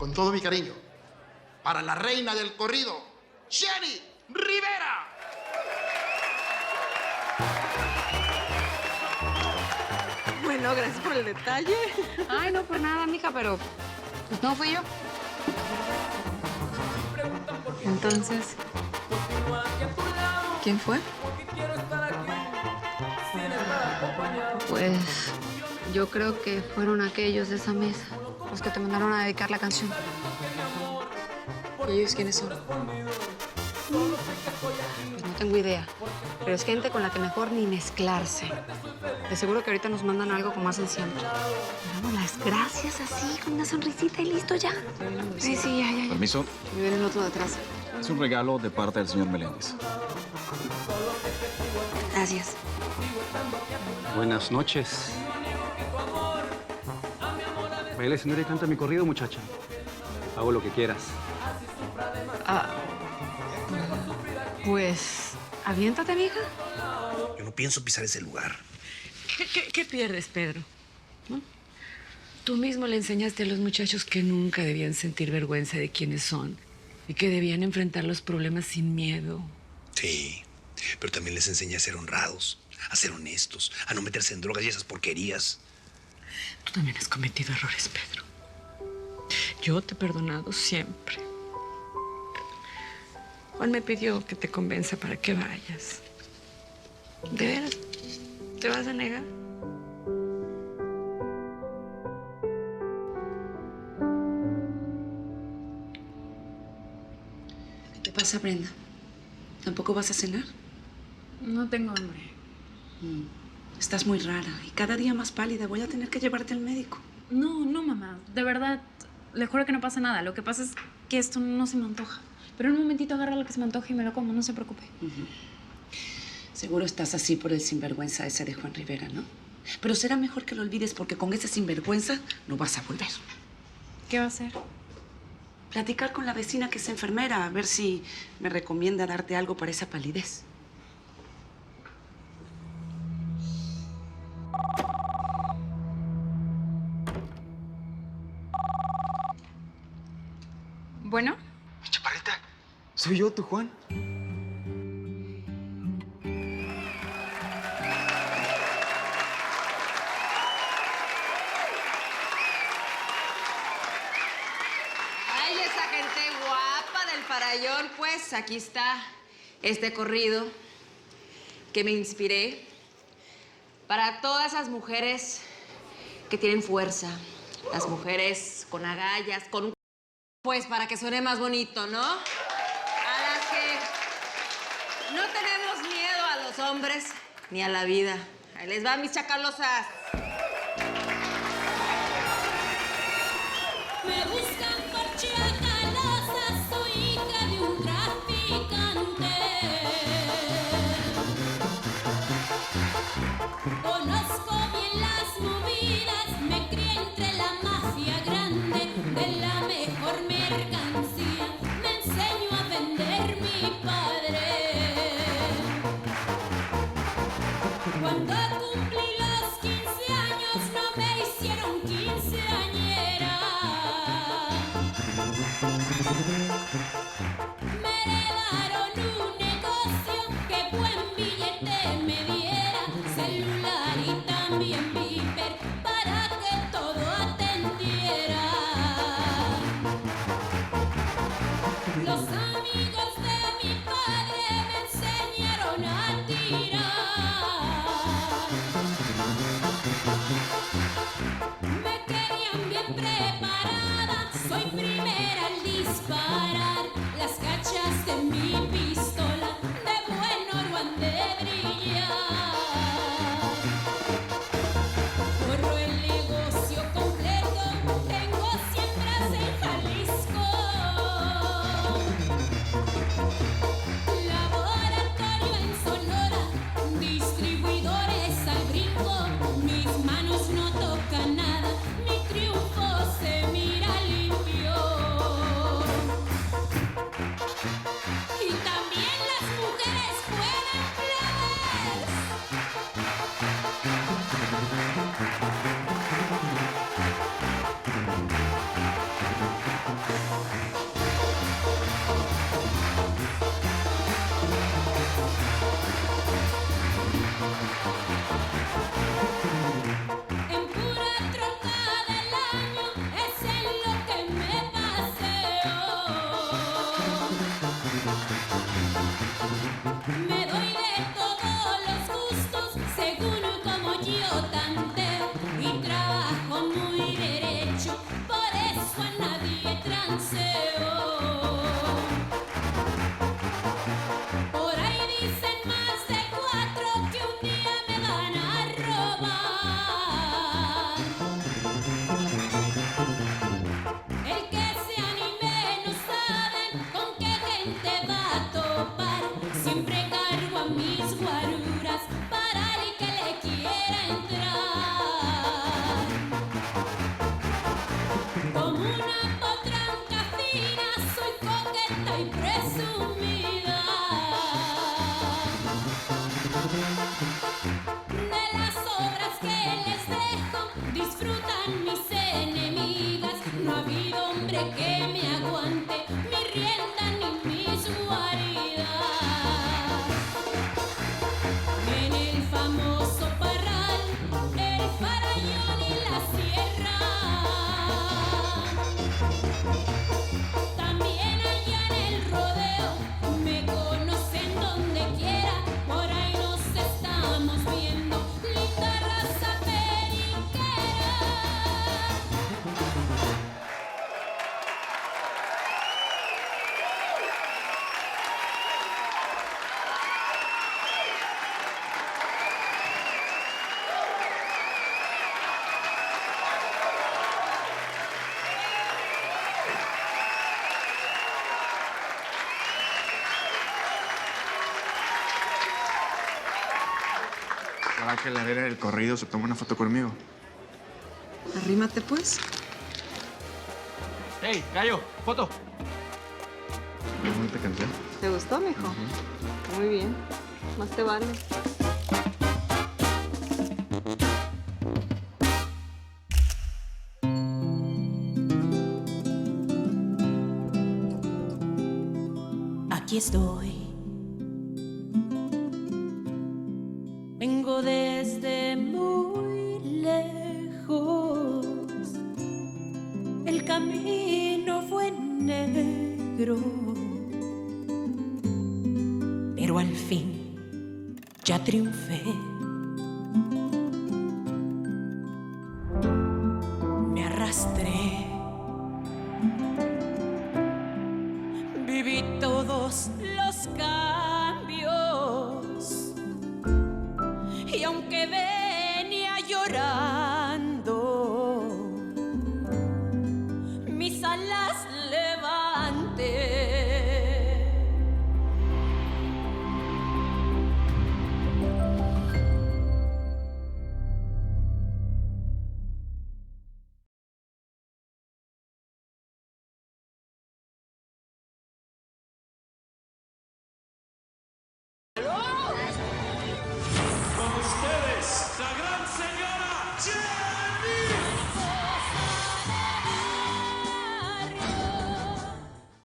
con todo mi cariño, para la reina del corrido, Jenny Rivera. Bueno, gracias por el detalle. Ay, no, por nada, mija, pero pues no fui yo. Entonces, ¿quién fue? Pues yo creo que fueron aquellos de esa mesa, los que te mandaron a dedicar la canción. ¿Y ellos quiénes son? Pues no tengo idea, pero es gente con la que mejor ni mezclarse. De seguro que ahorita nos mandan algo como hacen siempre. Damos las gracias así, con una sonrisita y listo ya. Sí, ya. Permiso. Y viene el otro de atrás. Es un regalo de parte del señor Meléndez. Gracias. Buenas noches. Baila, señora, y canta mi corrido, muchacha. Hago lo que quieras. Pues, aviéntate, vieja. Yo no pienso pisar ese lugar. ¿Qué pierdes, Pedro? ¿No? Tú mismo le enseñaste a los muchachos que nunca debían sentir vergüenza de quiénes son y que debían enfrentar los problemas sin miedo. Sí, pero también les enseñé a ser honrados, a ser honestos, a no meterse en drogas y esas porquerías. Tú también has cometido errores, Pedro. Yo te he perdonado siempre. Juan me pidió que te convenza para que vayas. ¿De veras? ¿Te vas a negar? ¿Qué te pasa, Brenda? ¿Tampoco vas a cenar? No tengo hambre. Estás muy rara y cada día más pálida. Voy a tener que llevarte al médico. No, mamá. De verdad, le juro que no pasa nada. Lo que pasa es que esto no se me antoja. Pero en un momentito agarra lo que se me antoja y me lo como, no se preocupe. Seguro estás así por el sinvergüenza ese de Juan Rivera, ¿no? Pero será mejor que lo olvides porque con ese sinvergüenza no vas a volver. ¿Qué va a hacer? Platicar con la vecina que es enfermera, a ver si me recomienda darte algo para esa palidez. Bueno. Chaparrita, soy yo, tu Juan. Ay, esa gente guapa del farallón, pues aquí está este corrido que me inspiré para todas esas mujeres que tienen fuerza, las mujeres con agallas, con pues para que suene más bonito, ¿no? A las que no tenemos miedo a los hombres ni a la vida. Ahí les va, mis chacalosas. Me buscan por chacalosa, soy hija de un traficante. Conozco bien las movidas, me crié entre la mafia grande de la mejor mercancía. Me enseñó a vender mi padre. Cuando cumplí los 15 años no me hicieron quinceañera. Me heredaron un negocio que buen billete me diera, celular y también viper para que todo atendiera. Los amigos de mi padre me enseñaron a tirar. Me querían bien preparada, soy primera al disparar. Las Para que la arena del corrido se tome una foto conmigo. Arrímate, pues. ¡Hey, gallo! ¡Foto! ¿Cómo te canté? ¿Te gustó, mijo? Muy bien. Más te vale. Aquí estoy. Vengo desde muy lejos. El camino fue negro, pero al fin ya triunfé. Me arrastré. Viví todos los